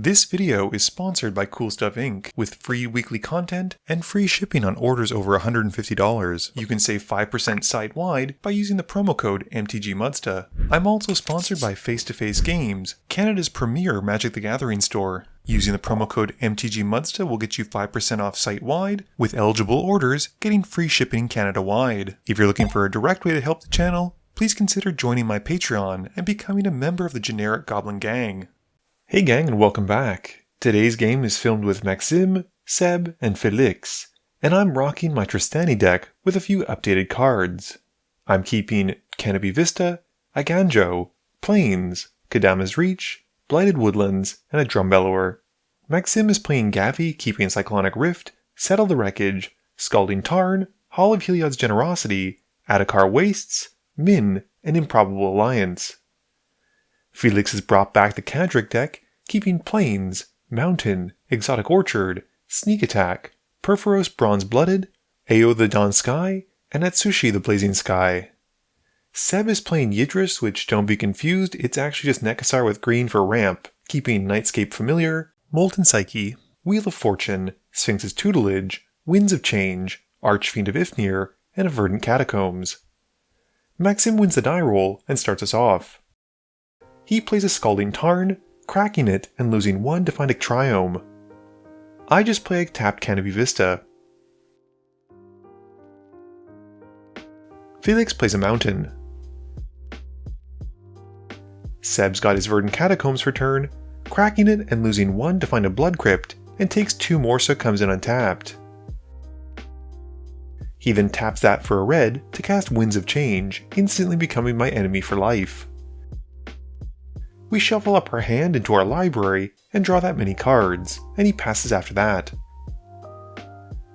This video is sponsored by Cool Stuff Inc. with free weekly content and free shipping on orders over $150. You can save 5% site-wide by using the promo code MTGMudsta. I'm also sponsored by Face to Face Games, Canada's premier Magic the Gathering store. Using the promo code MTGMudsta will get you 5% off site-wide, with eligible orders getting free shipping Canada-wide. If you're looking for a direct way to help the channel, please consider joining my Patreon and becoming a member of the generic Goblin Gang. Hey gang, and welcome back. Today's game is filmed with Maxime, Seb, and Felix, and I'm rocking my Trostani deck with a few updated cards. I'm keeping Canopy Vista, Aganjo, Plains, Kadama's Reach, Blighted Woodlands, and a Drumbellower. Maxime is playing Gavi, keeping Cyclonic Rift, Settle the Wreckage, Scalding Tarn, Hall of Heliod's Generosity, Adakar Wastes, Min, and Improbable Alliance. Felix has brought back the Cadric deck, keeping Plains, Mountain, Exotic Orchard, Sneak Attack, Perforos Bronze-Blooded, Ao the Dawn Sky, and Atsushi the Blazing Sky. Seb is playing Yidris, which, don't be confused, it's actually just Nekasar with green for ramp, keeping Nightscape Familiar, Molten Psyche, Wheel of Fortune, Sphinx's Tutelage, Winds of Change, Archfiend of Ifnir, and a Verdant Catacombs. Maxim wins the die roll and starts us off. He plays a Scalding Tarn, cracking it and losing 1 to find a Triome. I just play a tapped Canopy Vista. Felix plays a Mountain. Seb's got his Verdant Catacombs for turn, cracking it and losing 1 to find a Blood Crypt, and takes 2 more so it comes in untapped. He then taps that for a red to cast Winds of Change, instantly becoming my enemy for life. We shuffle up our hand into our library and draw that many cards, and he passes after that.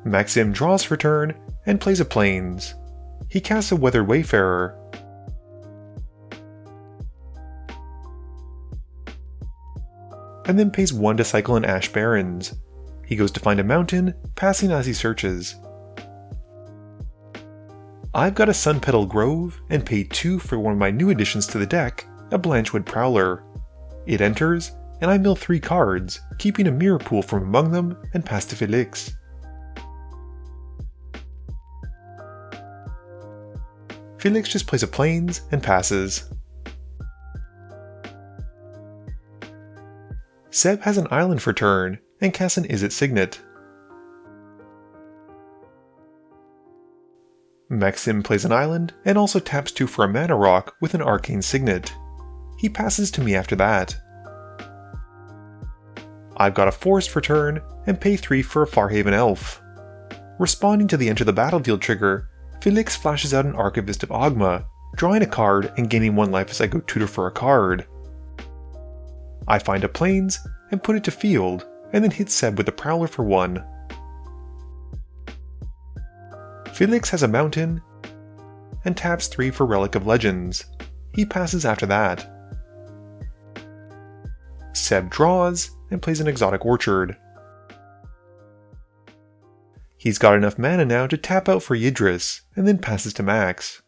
Maxim draws for turn and plays a Plains. He casts a Weathered Wayfarer. And then pays 1 to cycle an Ash Barrens. He goes to find a mountain, passing as he searches. I've got a Sunpetal Grove and pay 2 for one of my new additions to the deck, a Blanchwood Prowler. It enters, and I mill 3 cards, keeping a Mirror Pool from among them, and pass to Felix. Felix just plays a Plains and passes. Seb has an island for turn, and casts an Izzet Signet. Maxim plays an island, and also taps 2 for a Mana Rock with an Arcane Signet. He passes to me after that. I've got a Forest for turn, and pay 3 for a Farhaven Elf. Responding to the Enter the Battlefield trigger, Felix flashes out an Archivist of Ogma, drawing a card and gaining 1 life as I go tutor for a card. I find a Plains, and put it to field, and then hit Seb with a Prowler for 1. Felix has a Mountain, and taps 3 for Relic of Legends. He passes after that. Seb draws, and plays an Exotic Orchard. He's got enough mana now to tap out for Yidris, and then passes to Max.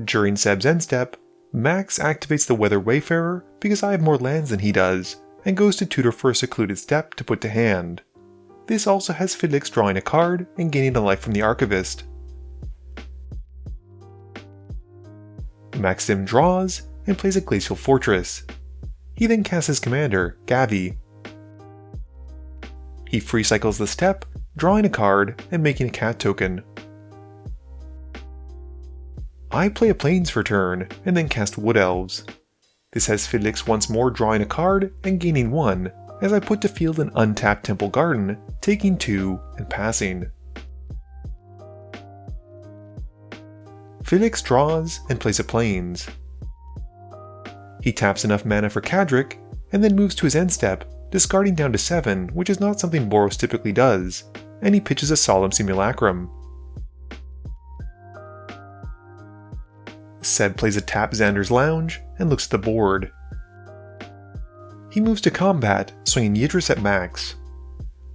During Seb's end step, Max activates the Weathered Wayfarer because I have more lands than he does, and goes to tutor for a Secluded Step to put to hand. This also has Felix drawing a card and gaining a life from the Archivist. Maxim draws, and plays a Glacial Fortress. He then casts his commander, Gavi. He free cycles the step, drawing a card and making a cat token. I play a Plains for turn, and then cast Wood Elves. This has Felix once more drawing a card and gaining 1, as I put to field an untapped Temple Garden, taking 2 and passing. Felix draws and plays a Plains. He taps enough mana for Cadric, and then moves to his end step, discarding down to 7, which is not something Boros typically does, and he pitches a Solemn Simulacrum. Seb plays a tap Xander's Lounge, and looks at the board. He moves to combat, swinging Yidris at Max.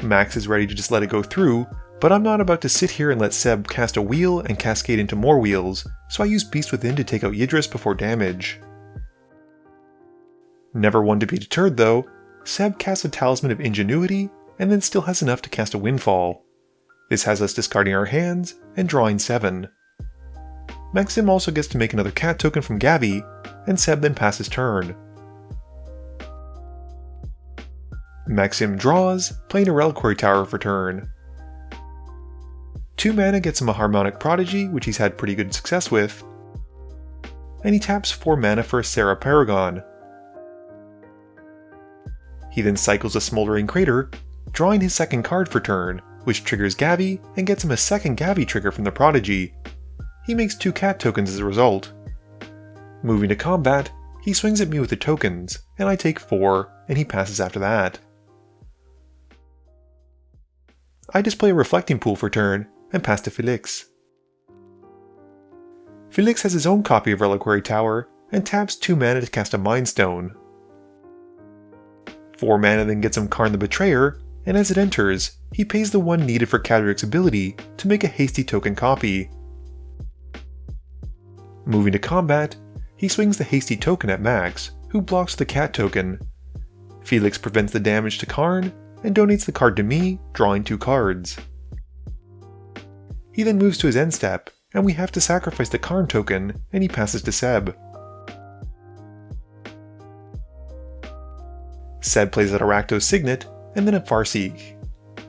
Max is ready to just let it go through, but I'm not about to sit here and let Seb cast a wheel and cascade into more wheels, so I use Beast Within to take out Yidris before damage. Never one to be deterred though, Seb casts a Talisman of Ingenuity, and then still has enough to cast a Windfall. This has us discarding our hands and drawing 7. Maxim also gets to make another cat token from Gavi, and Seb then passes turn. Maxim draws, playing a Reliquary Tower for turn. 2 mana gets him a Harmonic Prodigy, which he's had pretty good success with, and he taps 4 mana for a Serra Paragon. He then cycles a Smoldering Crater, drawing his second card for turn, which triggers Gavi and gets him a second Gavi trigger from the Prodigy. He makes 2 cat tokens as a result. Moving to combat, he swings at me with the tokens, and I take 4, and he passes after that. I display a Reflecting Pool for turn, and pass to Felix. Felix has his own copy of Reliquary Tower, and taps 2 mana to cast a Mind Stone. 4 mana then gets him Karn the Betrayer, and as it enters, he pays the 1 needed for Cadric's ability to make a hasty token copy. Moving to combat, he swings the hasty token at Max, who blocks the cat token. Felix prevents the damage to Karn, and donates the card to me, drawing 2 cards. He then moves to his end step, and we have to sacrifice the Karn token, and he passes to Seb. Seb plays an Arachno's Signet, and then a Farseek.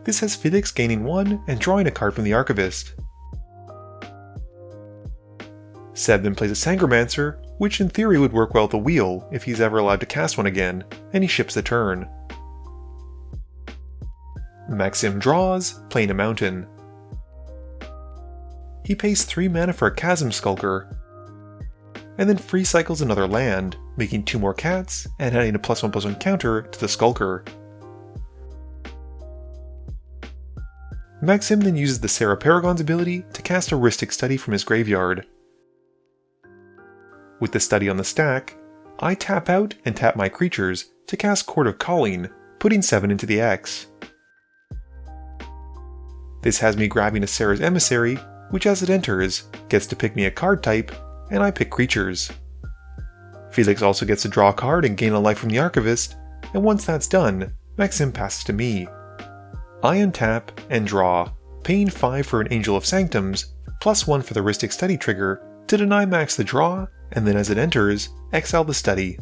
This has Felix gaining 1 and drawing a card from the Archivist. Seb then plays a Sangromancer, which in theory would work well with the wheel if he's ever allowed to cast one again, and he ships the turn. Maxim draws, playing a Mountain. He pays 3 mana for a Chasm Skulker, and then free cycles another land, making 2 more cats and adding a +1/+1 counter to the Skulker. Maxim then uses the Serra Paragon's ability to cast a Rhystic Study from his graveyard. With the study on the stack, I tap out and tap my creatures to cast Court of Calling, putting 7 into the X. This has me grabbing a Serra's Emissary, which as it enters, gets to pick me a card type, and I pick creatures. Felix also gets to draw a card and gain a life from the Archivist, and once that's done, Maxim passes to me. I untap and draw, paying 5 for an Angel of Sanctums, +1 for the Rhystic Study trigger, to deny Max the draw, and then as it enters, exile the study.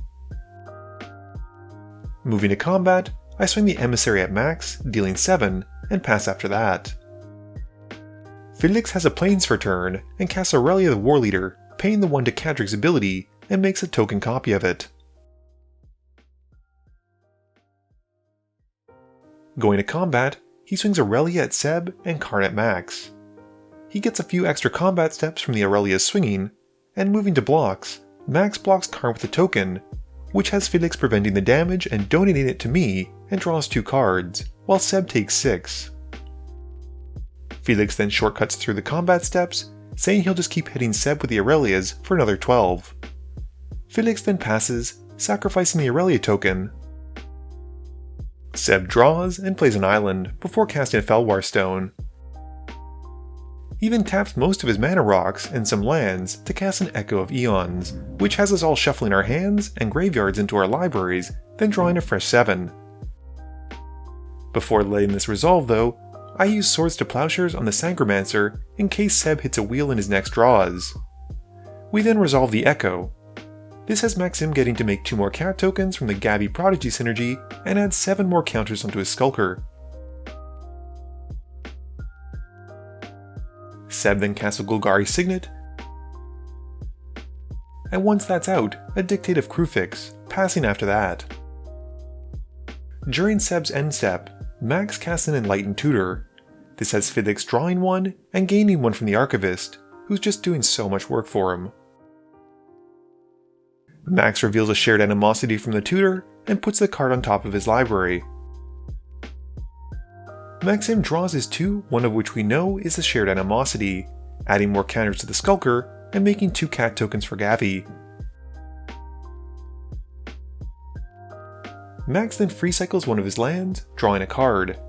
Moving to combat, I swing the Emissary at Max, dealing 7, and pass after that. Felix has a Plains for turn, and casts Aurelia the Warleader, paying the 1 to Cadric's ability, and makes a token copy of it. Going to combat, he swings Aurelia at Seb and Karn at Max. He gets a few extra combat steps from the Aurelia's swinging, and moving to blocks, Max blocks Karn with a token, which has Felix preventing the damage and donating it to me, and draws 2 cards, while Seb takes 6. Felix then shortcuts through the combat steps, saying he'll just keep hitting Seb with the Aurelias for another 12. Felix then passes, sacrificing the Aurelia token. Seb draws and plays an island before casting a Felwar Stone. He then taps most of his mana rocks and some lands to cast an Echo of Eons, which has us all shuffling our hands and graveyards into our libraries, then drawing a fresh 7. Before letting this resolve though, I use Swords to Plowshares on the Sangromancer in case Seb hits a wheel in his next draws. We then resolve the Echo. This has Maxim getting to make 2 more cat tokens from the Gavi Prodigy synergy and adds 7 more counters onto his Skulker. Seb then casts a Golgari Signet, and once that's out, a Dictate of Kruphix, passing after that. During Seb's end step, Max casts an Enlightened Tutor. This has Felix drawing 1 and gaining 1 from the Archivist, who's just doing so much work for him. Max reveals a Shared Animosity from the tutor and puts the card on top of his library. Maxim draws his 2, one of which we know is the Shared Animosity, adding more counters to the Skulker and making 2 cat tokens for Gavi. Max then free cycles one of his lands, drawing a card.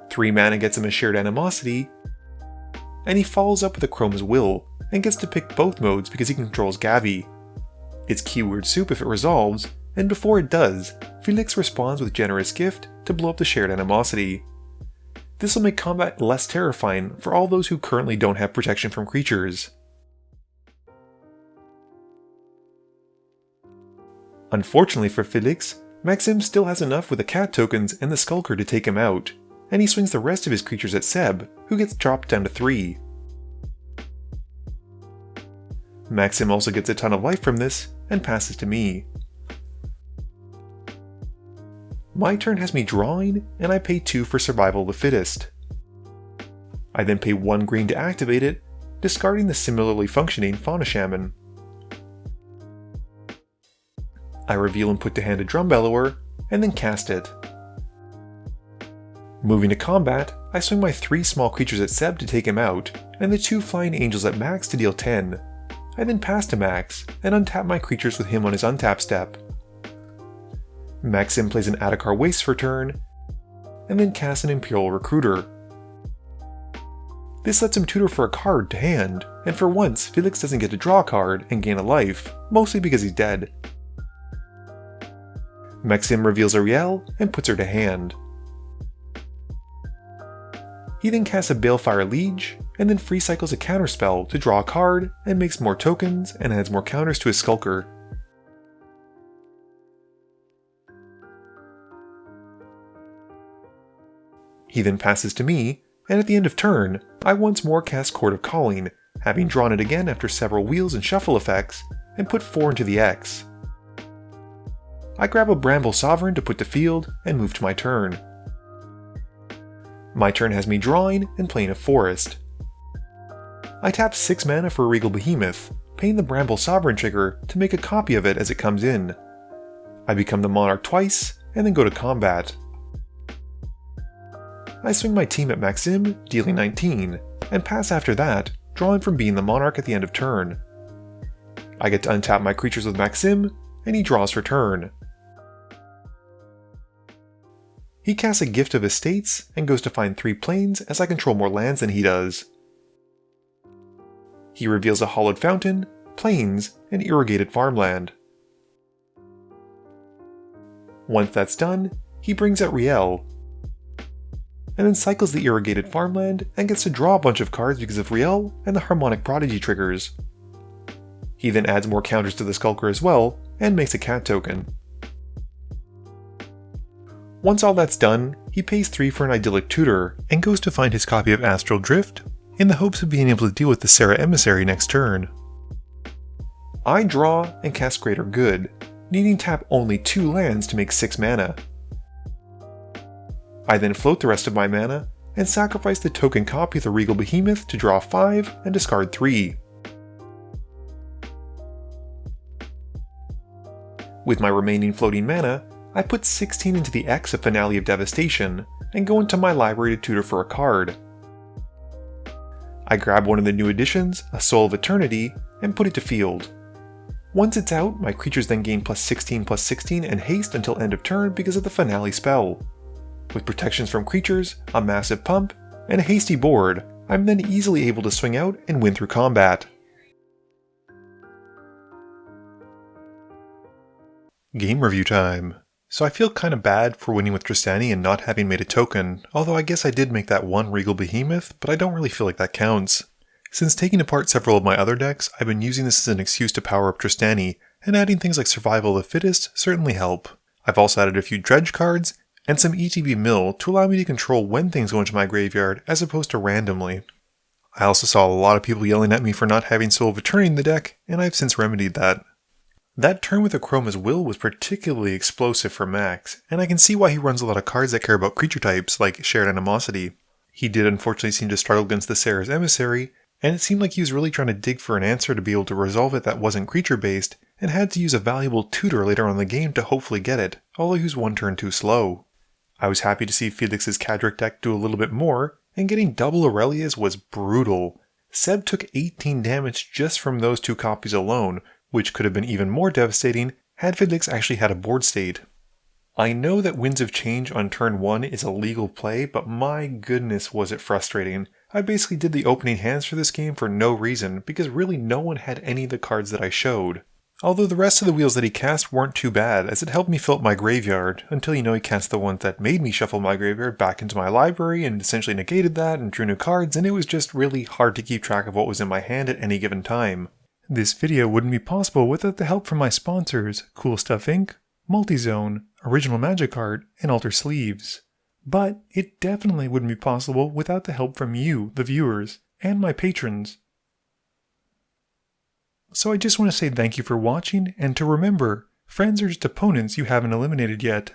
3 mana gets him a Shared Animosity, and he follows up with a Chrome's Will, and gets to pick both modes because he controls Gavi. It's keyword soup if it resolves, and before it does, Felix responds with generous gift to blow up the shared animosity. This will make combat less terrifying for all those who currently don't have protection from creatures. Unfortunately for Felix, Maxim still has enough with the cat tokens and the Skulker to take him out, and he swings the rest of his creatures at Seb, who gets dropped down to 3. Maxim also gets a ton of life from this, and passes to me. My turn has me drawing, and I pay 2 for Survival of the Fittest. I then pay 1 green to activate it, discarding the similarly functioning Fauna Shaman. I reveal and put to hand a Drum Bellower, and then cast it. Moving to combat, I swing my 3 small creatures at Seb to take him out, and the 2 Flying Angels at Max to deal 10. I then pass to Max, and untap my creatures with him on his untap step. Maxim plays an Adakar Waste for turn, and then casts an Imperial Recruiter. This lets him tutor for a card to hand, and for once Felix doesn't get to draw a card and gain a life, mostly because he's dead. Maxim reveals Ariel and puts her to hand. He then casts a Balefire Liege, and then free cycles a counterspell to draw a card and makes more tokens and adds more counters to his Skulker. He then passes to me, and at the end of turn, I once more cast Court of Calling, having drawn it again after several wheels and shuffle effects, and put 4 into the X. I grab a Bramble Sovereign to put to field, and move to my turn. My turn has me drawing and playing a Forest. I tap 6 mana for a Regal Behemoth, paying the Bramble Sovereign trigger to make a copy of it as it comes in. I become the Monarch twice, and then go to combat. I swing my team at Maxim, dealing 19, and pass after that, drawing from being the Monarch at the end of turn. I get to untap my creatures with Maxim, and he draws for turn. He casts a Gift of Estates and goes to find 3 plains as I control more lands than he does. He reveals a Hollowed Fountain, plains, and irrigated farmland. Once that's done, he brings out Riel, and then cycles the irrigated farmland and gets to draw a bunch of cards because of Riel and the Harmonic Prodigy triggers. He then adds more counters to the Skulker as well, and makes a cat token. Once all that's done, he pays 3 for an Idyllic Tutor, and goes to find his copy of Astral Drift, in the hopes of being able to deal with the Serra Emissary next turn. I draw and cast Greater Good, needing tap only 2 lands to make 6 mana. I then float the rest of my mana, and sacrifice the token copy of the Regal Behemoth to draw 5 and discard 3. With my remaining floating mana, I put 16 into the X of Finale of Devastation, and go into my library to tutor for a card. I grab one of the new additions, a Soul of Eternity, and put it to field. Once it's out, my creatures then gain +16/+16 and haste until end of turn because of the Finale spell. With protections from creatures, a massive pump, and a hasty board, I'm then easily able to swing out and win through combat. Game review time. So I feel kinda bad for winning with Trostani and not having made a token, although I guess I did make that one Regal Behemoth, but I don't really feel like that counts. Since taking apart several of my other decks, I've been using this as an excuse to power up Trostani, and adding things like Survival of the Fittest certainly help. I've also added a few dredge cards, and some ETB mill to allow me to control when things go into my graveyard as opposed to randomly. I also saw a lot of people yelling at me for not having Soul of Eternity in the deck, and I've since remedied that. That turn with Akroma's Will was particularly explosive for Max, and I can see why he runs a lot of cards that care about creature types, like Shared Animosity. He did unfortunately seem to struggle against the Serra's Emissary, and it seemed like he was really trying to dig for an answer to be able to resolve it that wasn't creature-based, and had to use a valuable tutor later on in the game to hopefully get it, although he was one turn too slow. I was happy to see Felix's Cadric deck do a little bit more, and getting double Aurelia's was brutal. Seb took 18 damage just from those 2 copies alone, which could have been even more devastating had Felix actually had a board state. I know that Winds of Change on turn 1 is a legal play, but my goodness was it frustrating. I basically did the opening hands for this game for no reason, because really no one had any of the cards that I showed. Although the rest of the wheels that he cast weren't too bad, as it helped me fill up my graveyard, until he cast the ones that made me shuffle my graveyard back into my library and essentially negated that and drew new cards, and it was just really hard to keep track of what was in my hand at any given time. This video wouldn't be possible without the help from my sponsors, Cool Stuff Inc., Multizone, Original Magic Art, and Alter Sleeves. But it definitely wouldn't be possible without the help from you, the viewers, and my patrons. So I just want to say thank you for watching, and to remember, friends are just opponents you haven't eliminated yet.